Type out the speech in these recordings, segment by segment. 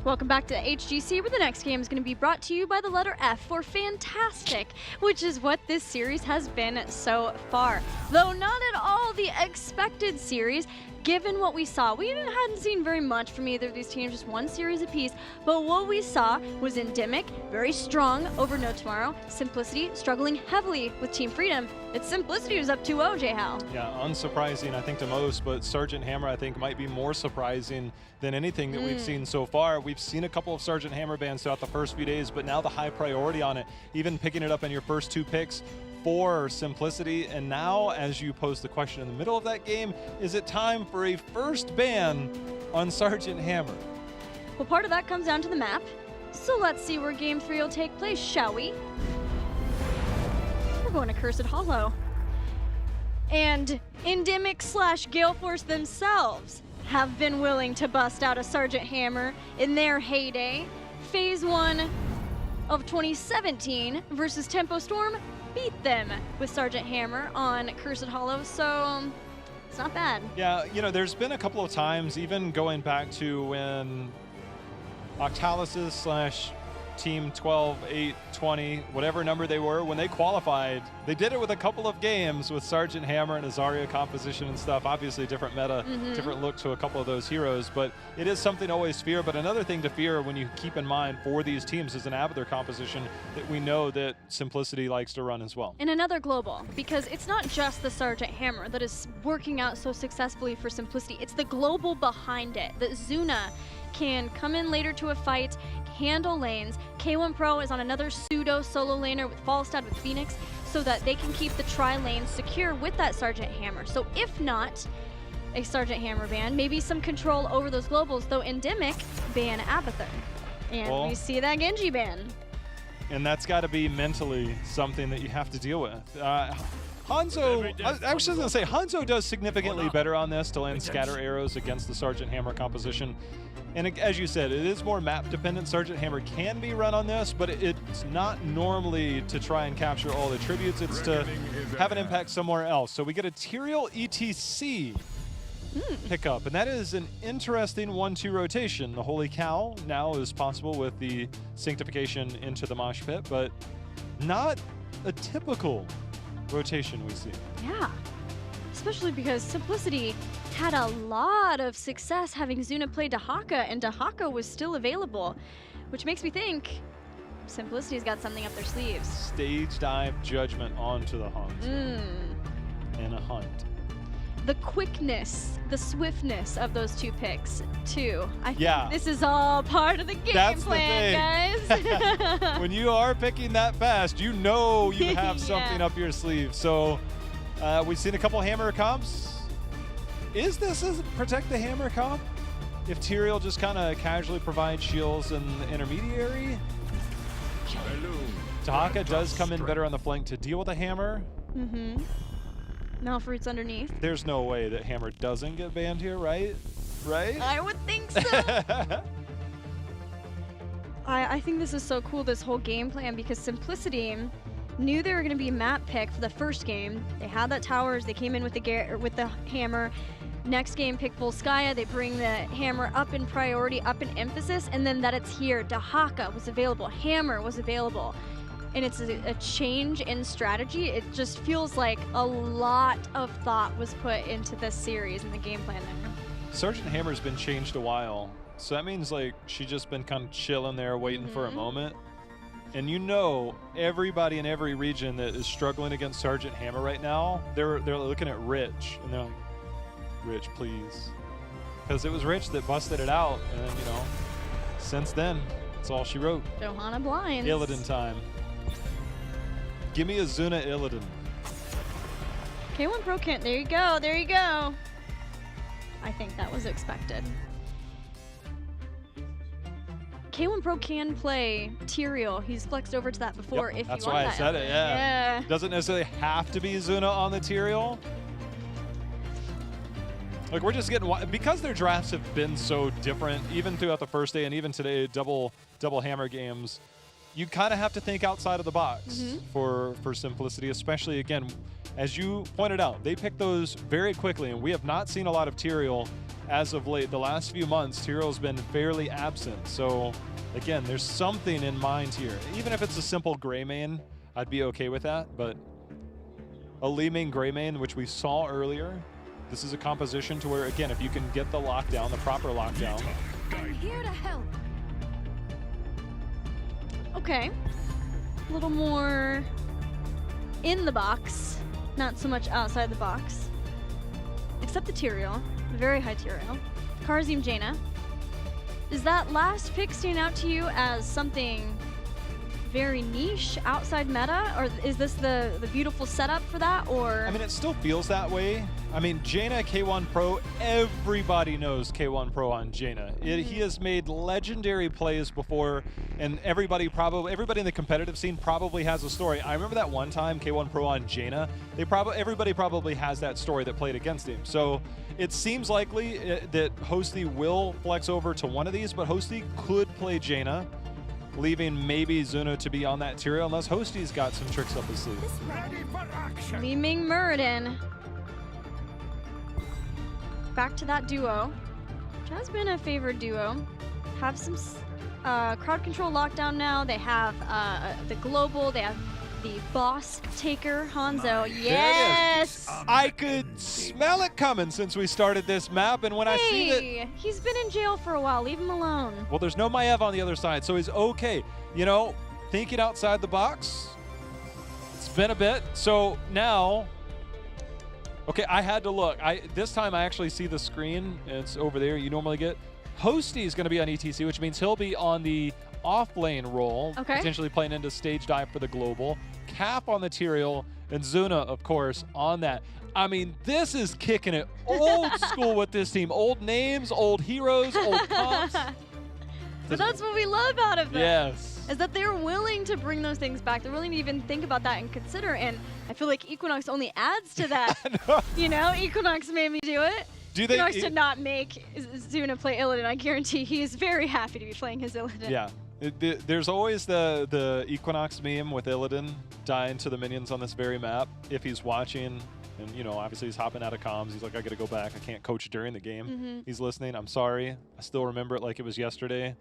Welcome back to HGC, where the next game is going to be brought to you by the letter F for fantastic, which is what this series has been so far. Though not at all the expected series, given what we saw. We hadn't seen very much from either of these teams, just one series apiece, but what we saw was ENDEMIC, very strong over No Tomorrow, Simplicity struggling heavily with Team Freedom. It's Simplicity who's up 2-0, J-Hal. Yeah, unsurprising I think to most, but Sergeant Hammer I think might be more surprising than anything that we've seen so far. We've seen a couple of Sergeant Hammer bans throughout the first few days, but now the high priority on it, even picking it up in your first two picks for Simplicity. And now, as you pose the question in the middle of that game, is it time for a first ban on Sergeant Hammer? Well, part of that comes down to the map. So let's see where Game 3 will take place, shall we? We're going to Cursed Hollow. And ENDEMIC / Gale Force themselves have been willing to bust out a Sergeant Hammer in their heyday. Phase 1 of 2017 versus Tempo Storm beat them with Sergeant Hammer on Cursed Hollow, so it's not bad. Yeah, you know, there's been a couple of times, even going back to when Octalysis / Team 12, 8, 20, whatever number they were, when they qualified, they did it with a couple of games with Sergeant Hammer and Azaria composition and stuff. Obviously different meta, different look to a couple of those heroes, but it is something to always fear. But another thing to fear when you keep in mind for these teams is an Abathur composition that we know that Simplicity likes to run as well. And another global, because it's not just the Sergeant Hammer that is working out so successfully for Simplicity, it's the global behind it, that Zuna can come in later to a fight, handle lanes. K1 Pro is on another pseudo solo laner with Falstad with Phoenix, so that they can keep the tri-lane secure with that Sergeant Hammer. So if not a Sergeant Hammer ban, maybe some control over those globals, though ENDEMIC ban Abathur. And we see that Genji ban. And that's got to be mentally something that you have to deal with. Hanzo, I was just going to say, Hanzo does significantly better on this to land scatter arrows against the Sergeant Hammer composition. And as you said, it is more map dependent. Sergeant Hammer can be run on this, but it's not normally to try and capture all the tributes. It's to have an impact somewhere else. So we get a Tyrael ETC pickup, and that is an interesting 1-2 rotation. The Holy Cow now is possible with the Sanctification into the Mosh Pit, but not a typical rotation we see. Yeah, especially because Simplicity had a lot of success having Zuna play Dahaka, and Dahaka was still available, which makes me think Simplicity's got something up their sleeves. Stage dive judgment onto the Hanzo in a hunt. The quickness, the swiftness of those two picks, too. I think this is all part of the game plan, guys. When you are picking that fast, you know you have something up your sleeve. So we've seen a couple Hammer comps. Is this a protect the Hammer comp? If Tyrael just kind of casually provides shields in the intermediary? Dahaka does come in better on the flank to deal with a Hammer. Malfruit's underneath. There's no way that Hammer doesn't get banned here, right? Right? I would think so. I think this is so cool, this whole game plan, because Simplicity knew they were going to be map pick for the first game. They had that towers. They came in with the Hammer. Next game, pick Volskaya. They bring the Hammer up in priority, up in emphasis, and then that it's here. Dahaka was available. Hammer was available. And it's a change in strategy. It just feels like a lot of thought was put into this series and the game plan there. Sergeant Hammer's been changed a while. So that means like she's just been kind of chilling there waiting for a moment. And you know, everybody in every region that is struggling against Sergeant Hammer right now, they're looking at Rich and they're like, Rich, please. Because it was Rich that busted it out, and then, you know, since then, that's all she wrote. Johanna blinds. Illidan time. Give me a Zuna Illidan. K1 Pro can't. There you go. There you go. I think that was expected. K1 Pro can play Tyrael. He's flexed over to that before if you want that. That's why I said it, yeah. Doesn't necessarily have to be Zuna on the Tyrael. Like, we're just getting, because their drafts have been so different, even throughout the first day and even today, double Hammer games, you kind of have to think outside of the box for Simplicity, especially, again, as you pointed out, they pick those very quickly, and we have not seen a lot of Tyrael as of late. The last few months, Tyrael's been fairly absent. So, again, there's something in mind here. Even if it's a simple gray main, I'd be okay with that, but a Li Ming gray main, which we saw earlier, this is a composition to where, again, if you can get the lockdown, the proper lockdown. I'm here to help. Okay. A little more in the box, not so much outside the box. Except the Tyrael, very high Tyrael. Karazim Jaina. Is that last pick stand out to you as something very niche outside meta, or is this the beautiful setup for that? Or I mean, it still feels that way. I mean, Jaina K1 Pro, everybody knows K1 Pro on Jaina. He has made legendary plays before, and everybody in the competitive scene probably has a story. I remember that one time K1 Pro on Jaina. Everybody probably has that story that played against him. So it seems likely that Hosty will flex over to one of these, but Hosty could play Jaina, leaving maybe Zuna to be on that Tyrael, unless Hosty's got some tricks up his sleeve. Li Ming Muradin. Back to that duo, which has been a favored duo. Have some crowd control lockdown now. They have the global. They have the boss taker, Hanzo. Yes! I could smell it coming since we started this map, and when I see that... He's been in jail for a while. Leave him alone. Well, there's no Maiev on the other side, so he's okay. You know, thinking outside the box, it's been a bit. So now... Okay, I had to look. This time I actually see the screen. It's over there. You normally get. Hosty is going to be on ETC, which means he'll be on the off-lane role, potentially playing into stage dive for the global. Cap on the Tyrael, and Zuna, of course, on that. I mean, this is kicking it old school with this team. Old names, old heroes, old comps. But that's what we love out of them. Yes. Is that they're willing to bring those things back. They're willing to even think about that and consider. And I feel like Equinox only adds to that. You know, Equinox made me do it. Equinox did not make Zuna play Illidan. I guarantee he is very happy to be playing his Illidan. Yeah. There's always the Equinox meme with Illidan dying to the minions on this very map. If he's watching, and you know, obviously he's hopping out of comms. He's like, I gotta go back. I can't coach during the game. He's listening. I'm sorry. I still remember it like it was yesterday.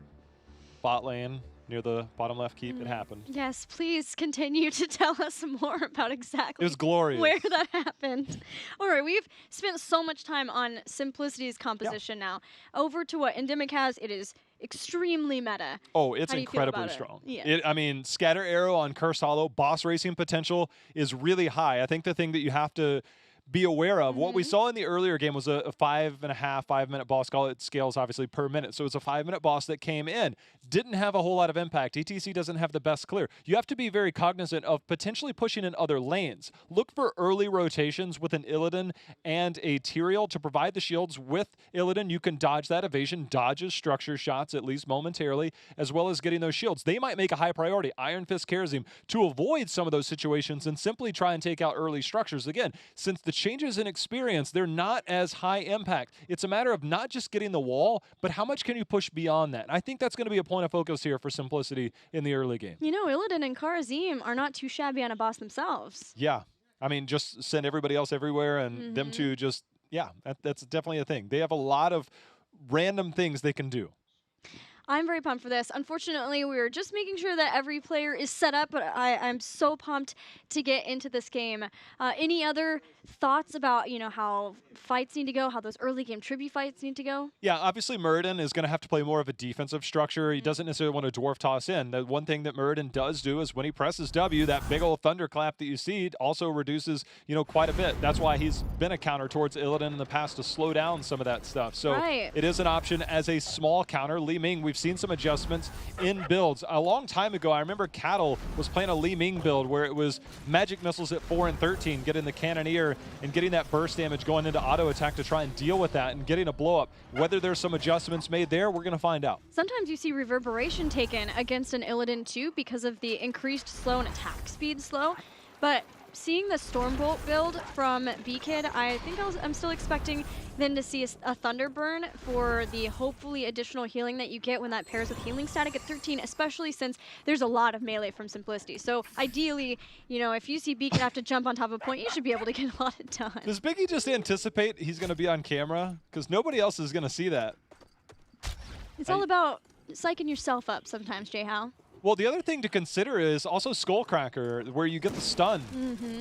Bot lane. Near the bottom left keep, it happened. Yes, please continue to tell us more about exactly it was glorious. Where that happened. All right, we've spent so much time on Simplicity's composition now. Over to what ENDEMIC has, it is extremely meta. Oh, it's incredibly strong. Yeah. I mean, Scatter Arrow on Curse Hollow, boss racing potential is really high. I think the thing that you have to be aware of. What we saw in the earlier game was a 5.5-5-minute boss call. It scales obviously per minute. So it's a 5-minute boss that came in. Didn't have a whole lot of impact. ETC doesn't have the best clear. You have to be very cognizant of potentially pushing in other lanes. Look for early rotations with an Illidan and a Tyrael to provide the shields with Illidan. You can dodge that evasion, dodges structure shots, at least momentarily, as well as getting those shields. They might make a high priority, Iron Fist Karazim, to avoid some of those situations and simply try and take out early structures. Again, since the changes in experience, they're not as high impact. It's a matter of not just getting the wall, but how much can you push beyond that? And I think that's going to be a point of focus here for Simplicity in the early game. You know, Illidan and Karazim are not too shabby on a boss themselves. Yeah. I mean, just send everybody else everywhere and them two just, yeah, that's definitely a thing. They have a lot of random things they can do. I'm very pumped for this. Unfortunately, we were just making sure that every player is set up, but I'm so pumped to get into this game. Any other thoughts about, you know, how fights need to go, how those early game tribute fights need to go? Yeah, obviously Muradin is going to have to play more of a defensive structure. He doesn't necessarily want to dwarf toss in. The one thing that Muradin does do is when he presses W, that big old thunderclap that you see also reduces, you know, quite a bit. That's why he's been a counter towards Illidan in the past to slow down some of that stuff. So it is an option as a small counter. Li Ming, we've seen some adjustments in builds. A long time ago, I remember Cattle was playing a Li Ming build where it was magic missiles at 4 and 13, getting the Cannoneer and getting that burst damage going into auto attack to try and deal with that and getting a blow up. Whether there's some adjustments made there, we're going to find out. Sometimes you see reverberation taken against an Illidan too because of the increased slow and attack speed slow, but seeing the Stormbolt build from B-Kid, I think I'm still expecting then to see a Thunder Burn for the hopefully additional healing that you get when that pairs with healing static at 13, especially since there's a lot of melee from Simplicity. So ideally, you know, if you see B-Kid have to jump on top of a point, you should be able to get a lot of done. Does Biggie just anticipate he's going to be on camera? Because nobody else is going to see that. It's all about psyching yourself up sometimes, J-How. Well, the other thing to consider is also Skullcracker, where you get the stun,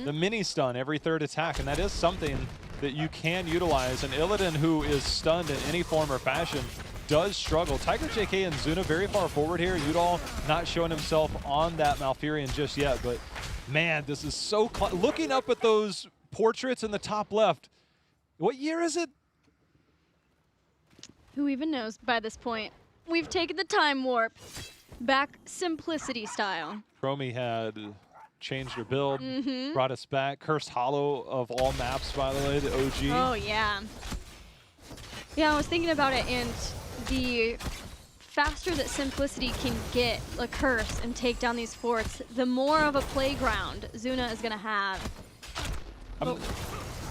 the mini stun every third attack, and that is something that you can utilize. And Illidan, who is stunned in any form or fashion, does struggle. Tiger, JK, and Zuna very far forward here. Udall not showing himself on that Malfurion just yet, but man, this is so looking up at those portraits in the top left. What year is it? Who even knows by this point? We've taken the time warp. Back Simplicity style. Chromie had changed her build, brought us back. Cursed Hollow of all maps, by the way, the OG. Oh, yeah. Yeah, I was thinking about it, and the faster that Simplicity can get a curse and take down these forts, the more of a playground Zuna is going to have.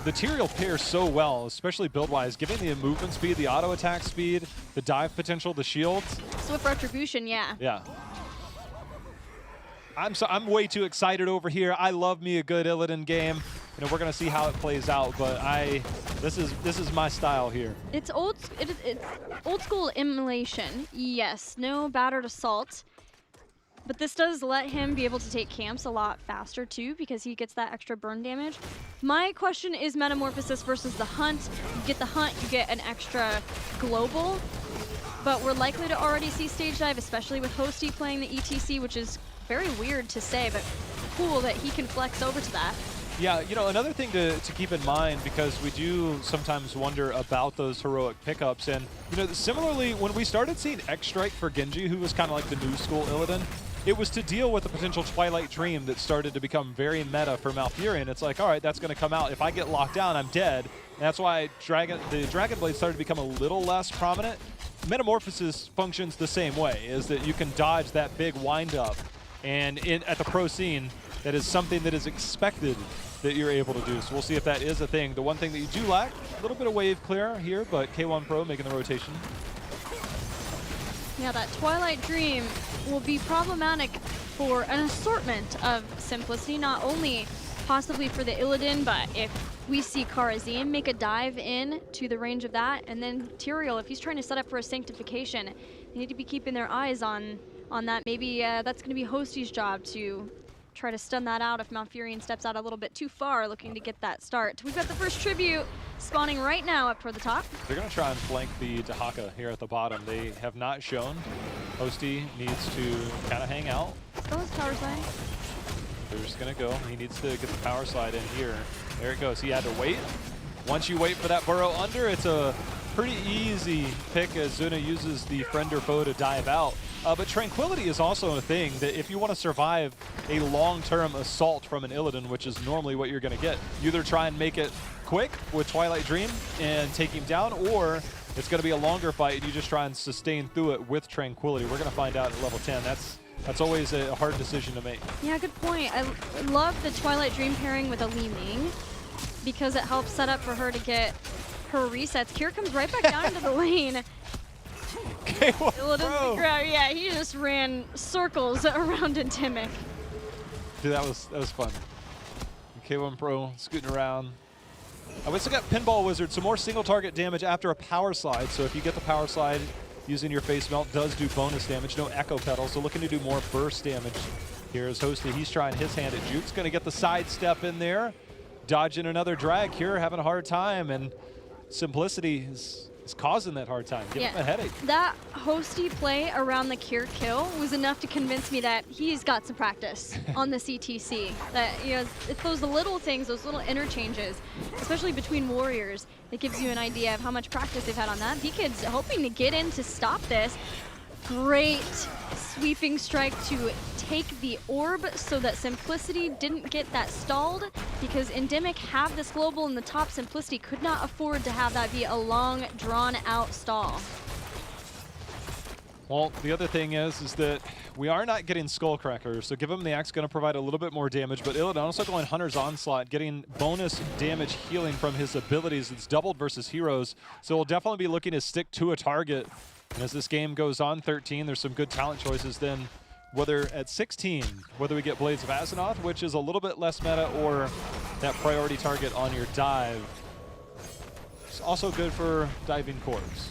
The Tyrael pairs so well, especially build-wise, giving the movement speed, the auto attack speed, the dive potential, the shields. Swift Retribution, yeah. Yeah. I'm way too excited over here. I love me a good Illidan game. You know, we're gonna see how it plays out, but this is my style here. It's old school immolation. Yes, no battered assault. But this does let him be able to take camps a lot faster too, because he gets that extra burn damage. My question is Metamorphosis versus the Hunt. You get the Hunt, you get an extra global, but we're likely to already see stage dive, especially with Hosty playing the ETC, which is very weird to say, but cool that he can flex over to that. Yeah, you know, another thing to keep in mind, because we do sometimes wonder about those heroic pickups, and you know, similarly, when we started seeing X-Strike for Genji, who was kind of like the new school Illidan, it was to deal with the potential Twilight Dream that started to become very meta for Malfurion. It's like, all right, that's going to come out. If I get locked down, I'm dead. And that's why the Dragon Blade started to become a little less prominent. Metamorphosis functions the same way, is that you can dodge that big wind-up. And at the pro scene, that is something that is expected that you're able to do. So we'll see if that is a thing. The one thing that you do lack, a little bit of wave clear here, but K1 Pro making the rotation. Yeah, that Twilight Dream will be problematic for an assortment of Simplicity, not only possibly for the Illidan, but if we see Kharazim make a dive in to the range of that, and then Tyrael, if he's trying to set up for a Sanctification, they need to be keeping their eyes on that. Maybe that's going to be Hosty's job to try to stun that out if Malfurion steps out a little bit too far, looking to get that start. We've got the first tribute spawning right now up toward the top. They're going to try and flank the Dahaka here at the bottom. They have not shown. Hosty needs to kind of hang out. Let's go, let's power slide. They're just going to go. He needs to get the power slide in here. There it goes. He had to wait. Once you wait for that burrow under, it's a pretty easy pick as Zuna uses the friend or foe to dive out. But Tranquility is also a thing that if you want to survive a long-term assault from an Illidan, which is normally what you're going to get, you either try and make it quick with Twilight Dream and take him down, or it's going to be a longer fight and you just try and sustain through it with Tranquility. We're going to find out at level 10. That's always a hard decision to make. Yeah, good point. I love the Twilight Dream pairing with a Li Ming because it helps set up for her to get her resets. Kira comes right back down into the lane. Yeah, he just ran circles around ENDEMIC. Dude, that was fun. K1 Pro scooting around. We still got Pinball Wizard, some more single target damage after a power slide. So if you get the power slide, using your face melt does do bonus damage. No echo pedal, so looking to do more burst damage. Here's Hosty. He's trying his hand at Juke's. Going to get the sidestep in there. Dodging another drag here, having a hard time, and Simplicity is causing that hard time. Give him a headache. That Hosty play around the Kier kill was enough to convince me that he's got some practice on the CTC. That, you know, it's those little things, those little interchanges, especially between warriors, that gives you an idea of how much practice they've had on that. B-Kid's hoping to get in to stop this. Great sweeping strike to take the orb so that Simplicity didn't get that stalled, because ENDEMIC have this global in the top. Simplicity could not afford to have that be a long, drawn-out stall. Well, the other thing is that we are not getting Skullcracker, so Give Him the Axe going to provide a little bit more damage, but Illidan also going Hunter's Onslaught, getting bonus damage healing from his abilities. It's doubled versus heroes, so we'll definitely be looking to stick to a target. And as this game goes on 13, there's some good talent choices then, whether at 16, whether we get Blades of Azzinoth, which is a little bit less meta, or that priority target on your dive. It's also good for diving corpse.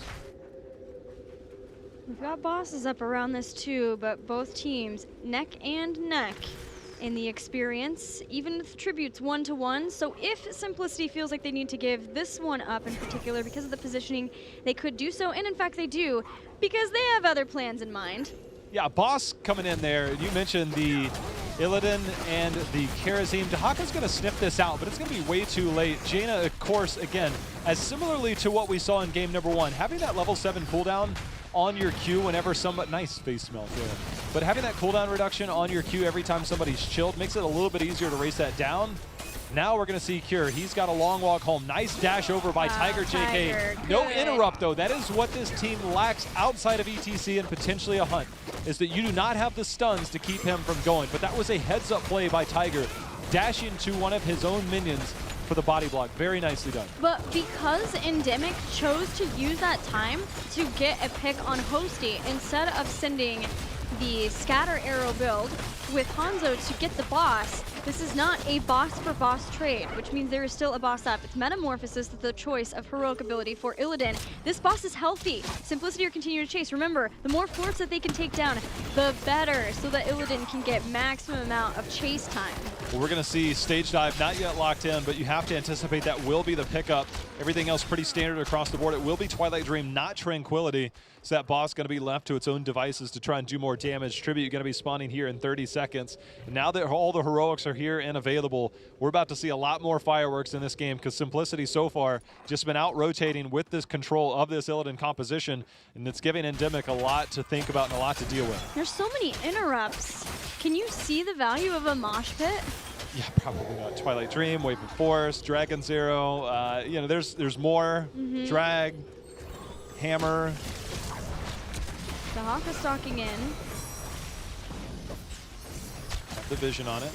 We've got bosses up around this too, but both teams neck and neck in the experience, even with tributes 1-to-1. So if Simplicity feels like they need to give this one up in particular because of the positioning, they could do so, and in fact they do, because they have other plans in mind. Yeah, boss coming in there. You mentioned the Illidan and the Kharazim. Dahaka's going to sniff this out, but it's going to be way too late. Jaina, of course, again, as similarly to what we saw in game number 1, having that level 7 cooldown on your Q whenever somebody, nice face melt there, but having that cooldown reduction on your Q every time somebody's chilled makes it a little bit easier to race that down. Now we're going to see Cure. He's got a long walk home. Nice dash over by Tiger JK. No interrupt, though. That is what this team lacks outside of ETC and potentially a Hunt, is that you do not have the stuns to keep him from going. But that was a heads-up play by Tiger, dashing to one of his own minions for the body block. Very nicely done. But because ENDEMIC chose to use that time to get a pick on Hosty instead of sending the scatter arrow build with Hanzo to get the boss, this is not a boss for boss trade, which means there is still a boss up. It's Metamorphosis, the choice of heroic ability for Illidan. This boss is healthy. Simplicity are continuing to chase. Remember, the more forts that they can take down, the better, so that Illidan can get maximum amount of chase time. Well, we're going to see Stage Dive not yet locked in, but you have to anticipate that will be the pickup. Everything else pretty standard across the board. It will be Twilight Dream, not Tranquility. So that boss going to be left to its own devices to try and do more damage. Tribute going to be spawning here in 30 seconds. And now that all the heroics are here and available, we're about to see a lot more fireworks in this game, because Simplicity so far just been out rotating with this control of this Illidan composition, and it's giving ENDEMIC a lot to think about and a lot to deal with. There's so many interrupts. Can you see the value of a mosh pit? Yeah, probably not. Twilight Dream, Wave of Force, Dragon Zero. You know, there's more. Drag, Hammer. Dahaka stalking in. The vision on it.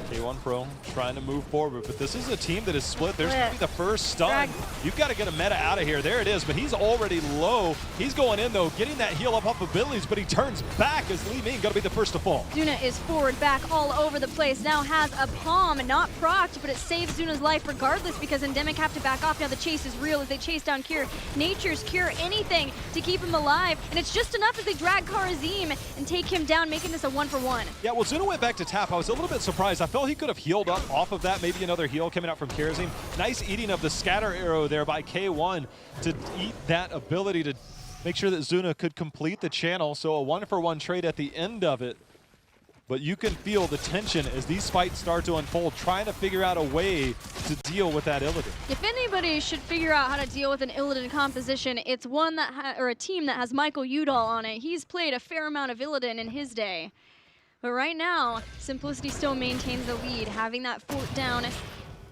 K1 Pro trying to move forward, but this is a team that is split. There's going to be the first stun. You've got to get a meta out of here. There it is, but he's already low. He's going in, though, getting that heal up off abilities, but he turns back as Li Ming going to be the first to fall. Zuna is forward, back, all over the place. Now has a palm, not procced, but it saves Zuna's life regardless, because ENDEMIC have to back off. Now the chase is real as they chase down Cure. Nature's Cure, anything to keep him alive, and it's just enough as they drag Kharazim and take him down, making this a 1-for-1. Yeah, well, Zuna went back to tap. I was a little bit surprised. I felt he could have healed up off of that. Maybe another heal coming out from Kharazim. Nice eating of the scatter arrow there by K1 to eat that ability to make sure that Zuna could complete the channel. So a 1-for-1 trade at the end of it. But you can feel the tension as these fights start to unfold, trying to figure out a way to deal with that Illidan. If anybody should figure out how to deal with an Illidan composition, it's one that or a team that has Michael Udall on it. He's played a fair amount of Illidan in his day. But right now, Simplicity still maintains the lead, having that fort down.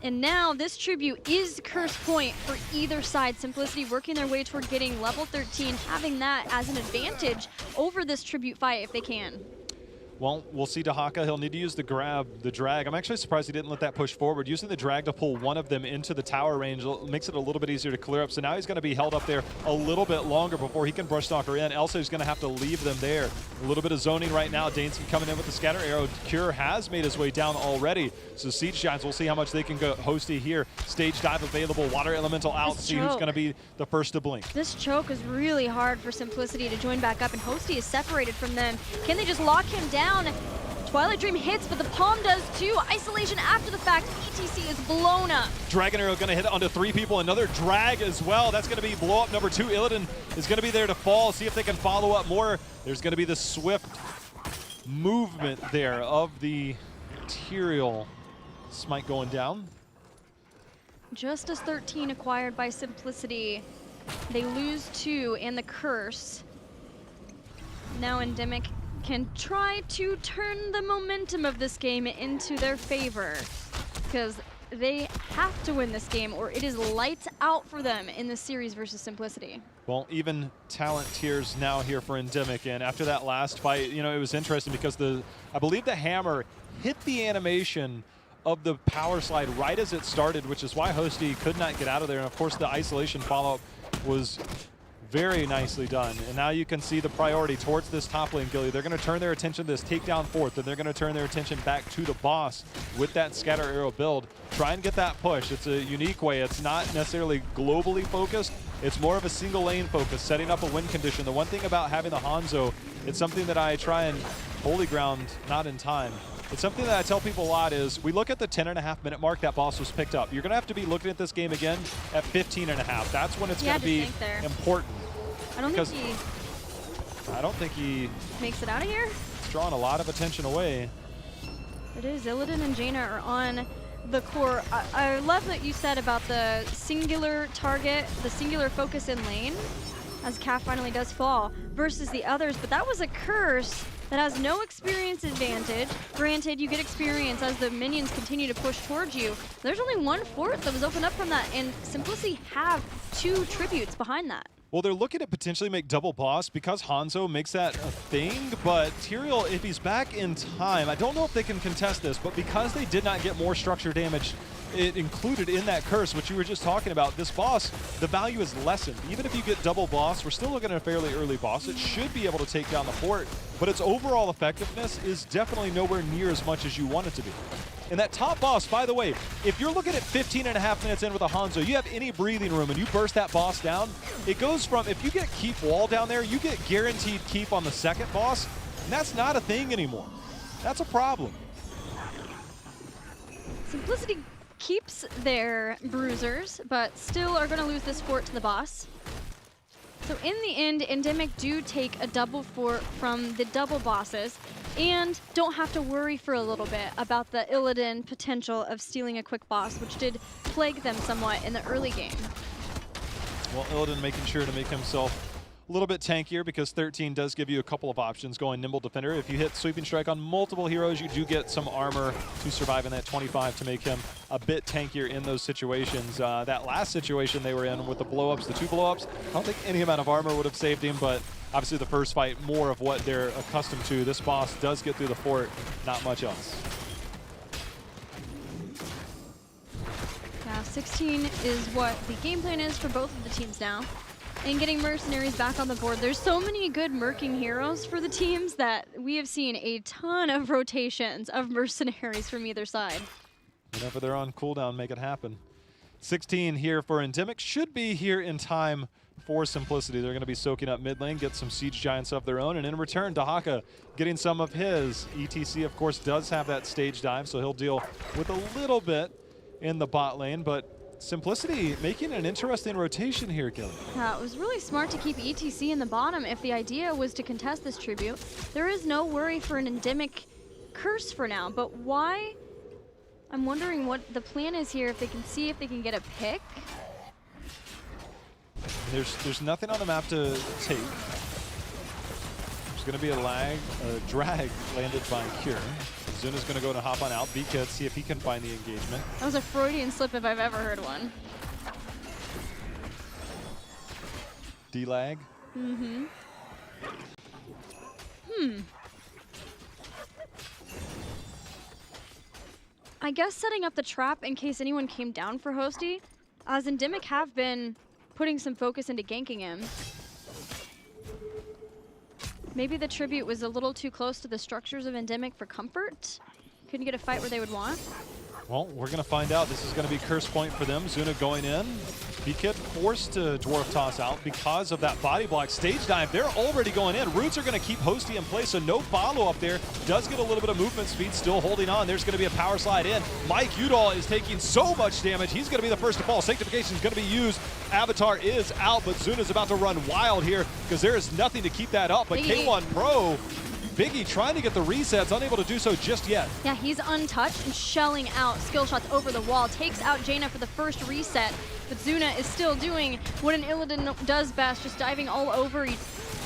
And now this tribute is curse point for either side. Simplicity working their way toward getting level 13, having that as an advantage over this tribute fight if they can. Well, we'll see Dahaka. He'll need to use the drag. I'm actually surprised he didn't let that push forward. Using the drag to pull one of them into the tower range makes it a little bit easier to clear up. So now he's going to be held up there a little bit longer before he can brush stalk her in. Elsa is going to have to leave them there. A little bit of zoning right now. Danesky coming in with the scatter arrow. Cure has made his way down already. So Siege Giants, we'll see how much they can go Hosty here. Stage dive available. Water Elemental out. See who's going to be the first to blink. This choke is really hard for Simplicity to join back up, and Hosty is separated from them. Can they just lock him down? Twilight Dream hits, but the palm does too. Isolation after the fact. ETC is blown up. Dragon Arrow going to hit onto 3 people. Another drag as well. That's going to be blow up number 2. Illidan is going to be there to fall. See if they can follow up more. There's going to be the swift movement there of the material. Smite going down. Just as 13 acquired by Simplicity, they lose 2 in the curse. Now ENDEMIC can try to turn the momentum of this game into their favor, because they have to win this game or it is lights out for them in the series versus Simplicity. Well, even talent tiers now here for ENDEMIC, and after that last fight, you know, it was interesting because I believe the hammer hit the animation of the power slide right as it started, which is why Hosty could not get out of there. And of course, the isolation follow-up was very nicely done. And now you can see the priority towards this top lane, Gilly. They're going to turn their attention to this takedown fourth, and they're going to turn their attention back to the boss with that scatter arrow build. Try and get that push. It's a unique way. It's not necessarily globally focused. It's more of a single lane focus, setting up a win condition. The one thing about having the Hanzo, it's something that I try and holy ground not in time. It's something that I tell people a lot is we look at the 10.5-minute mark that boss was picked up. You're going to have to be looking at this game again at 15.5. That's when it's going to be important. I don't think he makes it out of here. It's drawing a lot of attention away. It is. Illidan and Jaina are on the core. I love that you said about the singular target, the singular focus in lane, as Calf finally does fall, versus the others. But that was a curse that has no experience advantage. Granted, you get experience as the minions continue to push towards you. There's only 1/4 that was opened up from that, and Simplicity have 2 tributes behind that. Well, they're looking to potentially make double boss because Hanzo makes that a thing, but Tyrael, if he's back in time, I don't know if they can contest this, but because they did not get more structure damage it included in that curse, which you were just talking about, this boss, the value is lessened. Even if you get double boss, we're still looking at a fairly early boss. It should be able to take down the fort, but its overall effectiveness is definitely nowhere near as much as you want it to be. And that top boss, by the way, if you're looking at 15.5 minutes in with a Hanzo, you have any breathing room and you burst that boss down, it goes from, if you get keep wall down there, you get guaranteed keep on the second boss, and that's not a thing anymore. That's a problem. Simplicity keeps their bruisers, but still are going to lose this fort to the boss. So in the end, ENDEMIC do take a double fort from the double bosses and don't have to worry for a little bit about the Illidan potential of stealing a quick boss, which did plague them somewhat in the early game. Well, Illidan making sure to make himself a little bit tankier because 13 does give you a couple of options going Nimble Defender. If you hit Sweeping Strike on multiple heroes, you do get some armor to survive in that 25 to make him a bit tankier in those situations. That last situation they were in with the blow-ups, the 2 blow-ups, I don't think any amount of armor would have saved him, but obviously the first fight, more of what they're accustomed to. This boss does get through the fort, not much else. Now 16 is what the game plan is for both of the teams now. And getting mercenaries back on the board. There's so many good merking heroes for the teams that we have seen a ton of rotations of mercenaries from either side. Whenever they're on cooldown, make it happen. 16 here for ENDEMIC. Should be here in time for Simplicity. They're going to be soaking up mid lane, get some Siege Giants of their own, and in return, Dahaka getting some of his. ETC, of course, does have that stage dive, so he'll deal with a little bit in the bot lane, but Simplicity making an interesting rotation here, Gilly. Yeah, it was really smart to keep ETC in the bottom if the idea was to contest this tribute. There is no worry for an ENDEMIC curse for now, but why? I'm wondering what the plan is here, if they can see if they can get a pick. There's nothing on the map to take. There's going to be a drag landed by Cure. Zuna's going to go to hop on out, BKit, see if he can find the engagement. That was a Freudian slip if I've ever heard one. D-lag. I guess setting up the trap in case anyone came down for Hosty, as ENDEMIC have been putting some focus into ganking him. Maybe the tribute was a little too close to the structures of ENDEMIC for comfort. Couldn't get a fight where they would want. Well, we're going to find out. This is going to be curse point for them. Zuna going in. BKit forced to Dwarf Toss out because of that body block. Stage dive, they're already going in. Roots are going to keep Hosty in place, so no follow-up there. Does get a little bit of movement speed, still holding on. There's going to be a power slide in. Mike Udall is taking so much damage. He's going to be the first to fall. Sanctification is going to be used. Avatar is out, but Zuna's about to run wild here because there is nothing to keep that up. But K1 Pro, Biggie trying to get the resets, unable to do so just yet. Yeah, he's untouched and shelling out skill shots over the wall. Takes out Jaina for the first reset, but Zuna is still doing what an Illidan does best, just diving all over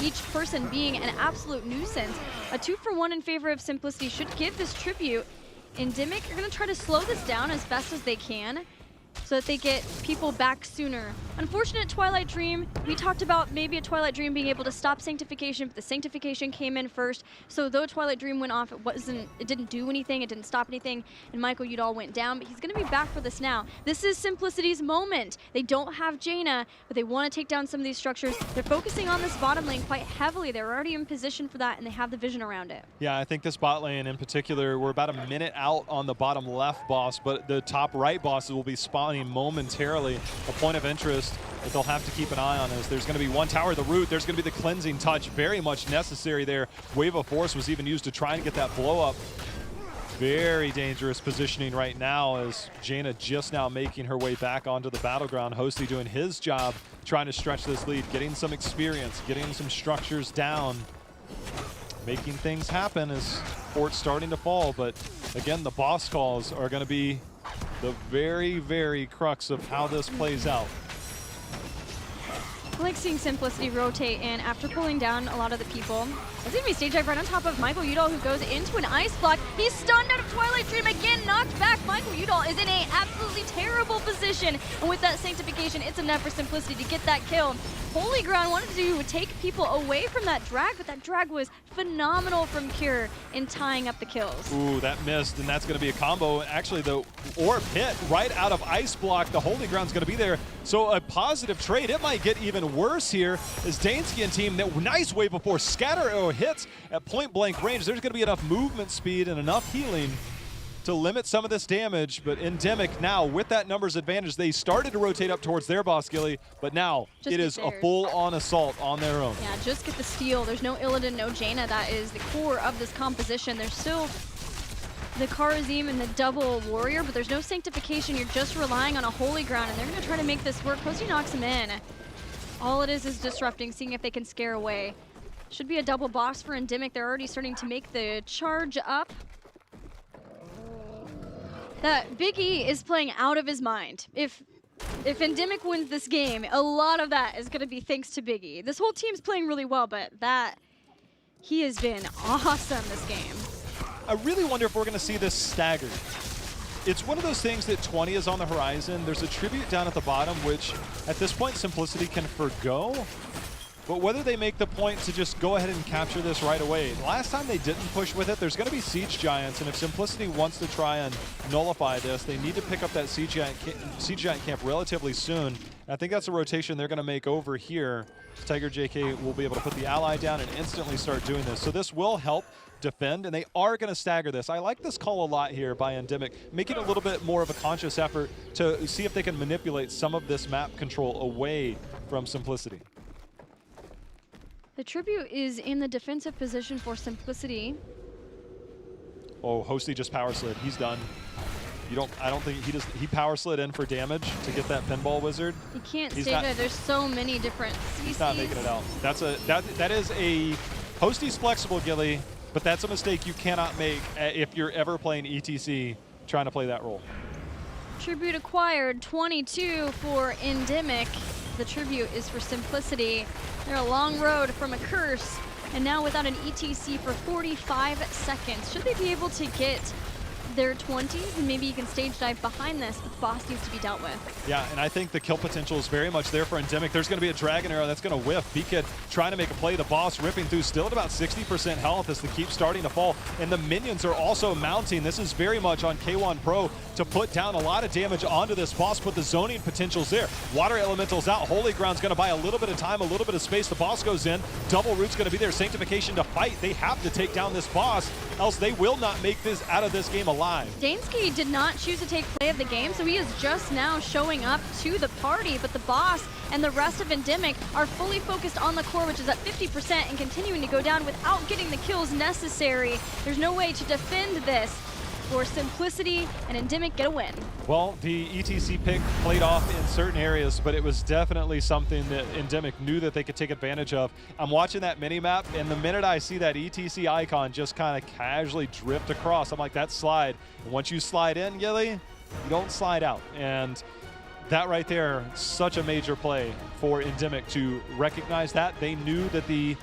each person, being an absolute nuisance. A 2-for-1 in favor of Simplicity should give this tribute ENDEMIC are going to try to slow this down as best as they can so that they get people back sooner. Unfortunate Twilight Dream. We talked about maybe a Twilight Dream being able to stop Sanctification, but the Sanctification came in first. So though Twilight Dream went off, it didn't do anything, it didn't stop anything, and Michael Udall went down, but he's going to be back for this now. This is Simplicity's moment. They don't have Jaina, but they want to take down some of these structures. They're focusing on this bottom lane quite heavily. They're already in position for that, and they have the vision around it. Yeah, I think this bot lane in particular, we're about a minute out on the bottom left boss, but the top right bosses will be spawning momentarily. A point of interest that they'll have to keep an eye on is there's going to be one tower, the root, there's going to be the cleansing touch, very much necessary there. Wave of Force was even used to try and get that blow up. Very dangerous positioning right now as Jaina just now making her way back onto the battleground. Hosty doing his job, trying to stretch this lead, getting some experience, getting some structures down, making things happen as Fort's starting to fall. But again, the boss calls are going to be the very, very crux of how this plays out. I like seeing Simplicity rotate in after pulling down a lot of the people. It's going to be stage dive right on top of Michael Udall, who goes into an ice block. He's stunned out of Twilight Dream again, knocked back. Michael Udall is in a absolutely terrible position. And with that Sanctification, it's enough for Simplicity to get that kill. Holy Ground wanted to take people away from that drag, but that drag was phenomenal from Cure in tying up the kills. Ooh, that missed, and that's going to be a combo. Actually, the orb hit right out of Ice Block. The Holy Ground's going to be there. So a positive trade. It might get even worse here as Dansky and team, that nice wave before Scatter Arrow hits at point blank range. There's going to be enough movement speed and enough healing to limit some of this damage, but ENDEMIC now with that numbers advantage, they started to rotate up towards their boss, Gilly, but now it is a full-on assault on their own. Yeah, just get the steal. There's no Illidan, no Jaina. That is the core of this composition. There's still the Kharazim and the double warrior, but there's no Sanctification. You're just relying on a Holy Ground, and they're going to try to make this work. Hosty knocks him in. All it is disrupting, seeing if they can scare away. Should be a double boss for ENDEMIC. They're already starting to make the charge up. That Big E is playing out of his mind. If ENDEMIC wins this game, a lot of that is going to be thanks to Big E. This whole team's playing really well, but he has been awesome this game. I really wonder if we're going to see this staggered. It's one of those things that 20 is on the horizon. There's a tribute down at the bottom, which at this point Simplicity can forgo. But whether they make the point to just go ahead and capture this right away. Last time they didn't push with it, there's going to be Siege Giants, and if Simplicity wants to try and nullify this, they need to pick up that Siege Giant camp relatively soon. I think that's a rotation they're going to make over here. Tiger JK will be able to put the ally down and instantly start doing this. So this will help defend, and they are going to stagger this. I like this call a lot here by ENDEMIC, making a little bit more of a conscious effort to see if they can manipulate some of this map control away from Simplicity. The tribute is in the defensive position for Simplicity. Oh, Hosty just power slid. He's done. I don't think he power slid in for damage to get that pinball wizard. He can't save it. There's so many different CCs. He's not making it out. That is a Hosty's flexible, Gilly, but that's a mistake you cannot make if you're ever playing ETC trying to play that role. Tribute acquired, 22 for ENDEMIC. The tribute is for Simplicity. They're a long road from a curse, and now without an ETC for 45 seconds. Should they be able to get their 20s, and maybe you can stage dive behind this, but the boss needs to be dealt with. Yeah, and I think the kill potential is very much there for ENDEMIC. There's going to be a Dragon Arrow that's going to whiff. B-Kid trying to make a play. The boss ripping through, still at about 60% health as the keep starting to fall. And the minions are also mounting. This is very much on K1 Pro to put down a lot of damage onto this boss, but the zoning potential's there. Water Elemental's out. Holy Ground's going to buy a little bit of time, a little bit of space. The boss goes in. Double Root's going to be there. Sanctification to fight. They have to take down this boss, else they will not make this out of this game alive. Dansky did not choose to take play of the game, so he is just now showing up to the party, but the boss and the rest of ENDEMIC are fully focused on the core, which is at 50% and continuing to go down without getting the kills necessary. There's no way to defend this. For Simplicity and ENDEMIC get a win. Well, the ETC pick played off in certain areas, but it was definitely something that ENDEMIC knew that they could take advantage of. I'm watching that mini-map, and the minute I see that ETC icon just kind of casually drift across, I'm like, that's slide. And once you slide in, Gilly, you don't slide out. And that right there, such a major play for ENDEMIC to recognize that. They knew that the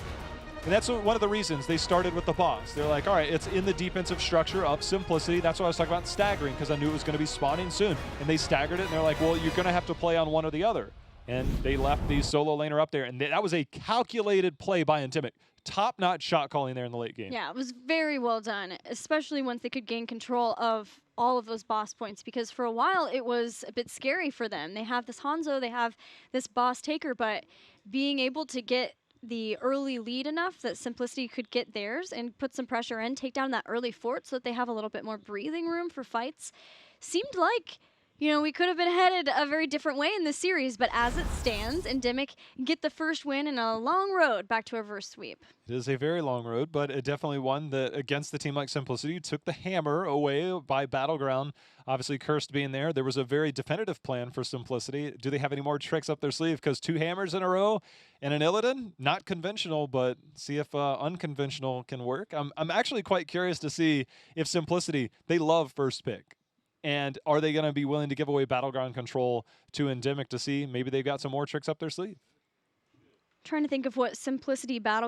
And that's one of the reasons they started with the boss. They're like, all right, it's in the defensive structure of Simplicity. That's why I was talking about staggering, because I knew it was going to be spawning soon. And they staggered it, and they're like, well, you're going to have to play on one or the other. And they left the solo laner up there. And that was a calculated play by ENDEMIC. Top-notch shot calling there in the late game. Yeah, it was very well done, especially once they could gain control of all of those boss points, because for a while it was a bit scary for them. They have this Hanzo, they have this boss taker, but being able to get the early lead enough that Simplicity could get theirs and put some pressure in, take down that early fort so that they have a little bit more breathing room for fights, seemed like, you know, we could have been headed a very different way in this series, but as it stands, ENDEMIC get the first win in a long road back to a reverse sweep. It is a very long road, but it definitely one that against the team like Simplicity took the hammer away by Battleground. Obviously, Cursed being there, there was a very definitive plan for Simplicity. Do they have any more tricks up their sleeve? Because 2 hammers in a row and an Illidan, not conventional, but see if unconventional can work. I'm actually quite curious to see if Simplicity, they love first pick. And are they going to be willing to give away Battleground control to ENDEMIC to see maybe they've got some more tricks up their sleeve? Trying to think of what Simplicity battle